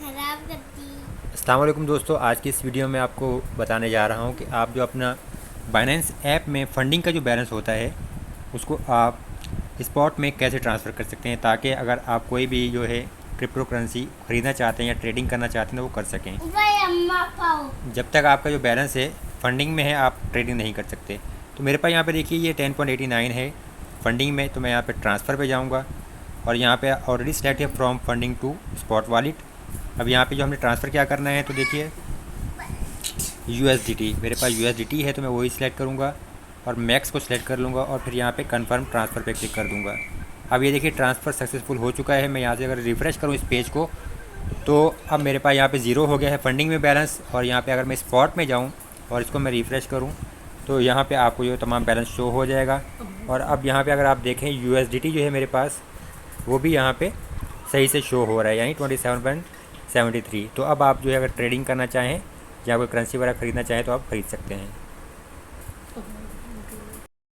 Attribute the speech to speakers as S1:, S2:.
S1: खराब करती।
S2: अस्सलाम वालेकुम दोस्तों, आज की इस वीडियो में आपको बताने जा रहा हूं कि आप जो अपना बाइनेंस ऐप में फ़ंडिंग का जो बैलेंस होता है उसको आप स्पॉट में कैसे ट्रांसफ़र कर सकते हैं, ताकि अगर आप कोई भी जो है क्रिप्टो करेंसी ख़रीदना चाहते हैं या ट्रेडिंग करना चाहते हैं तो वो कर सकें।
S1: भाई अम्मा पाओ।
S2: जब तक आपका जो बैलेंस है फ़ंडिंग में है आप ट्रेडिंग नहीं कर सकते। तो मेरे पास यहाँ पे देखिए ये 10.89 है फ़ंडिंग में, तो मैं यहाँ पे ट्रांसफ़र पे जाऊँगा और यहाँ पे ऑलरेडी सेलेक्ट है from funding to spot wallet. अब यहाँ पे जो हमने ट्रांसफ़र क्या करना है तो देखिए USDT, मेरे पास USDT है तो मैं वही सिलेक्ट करूँगा और मैक्स को सिलेक्ट कर लूँगा और फिर यहाँ पे कंफर्म ट्रांसफ़र पे क्लिक कर दूँगा। अब ये देखिए ट्रांसफ़र सक्सेसफुल हो चुका है। मैं यहाँ से अगर रिफ़्रेश करूँ इस पेज को तो अब मेरे पास यहाँ पे ज़ीरो हो गया है फंडिंग में बैलेंस। और यहाँ पे अगर मैं स्पॉट में जाऊँ और इसको मैं रिफ़्रेश करूँ तो यहाँ पे आपको ये तमाम बैलेंस शो हो जाएगा। और अब यहाँ पे अगर आप देखें USDT जो है मेरे पास वो भी यहाँ पे सही से शो हो रहा है, यानी 27.73। तो अब आप जो है अगर ट्रेडिंग करना चाहें या कोई करेंसी वगैरह ख़रीदना चाहें तो आप ख़रीद सकते हैं।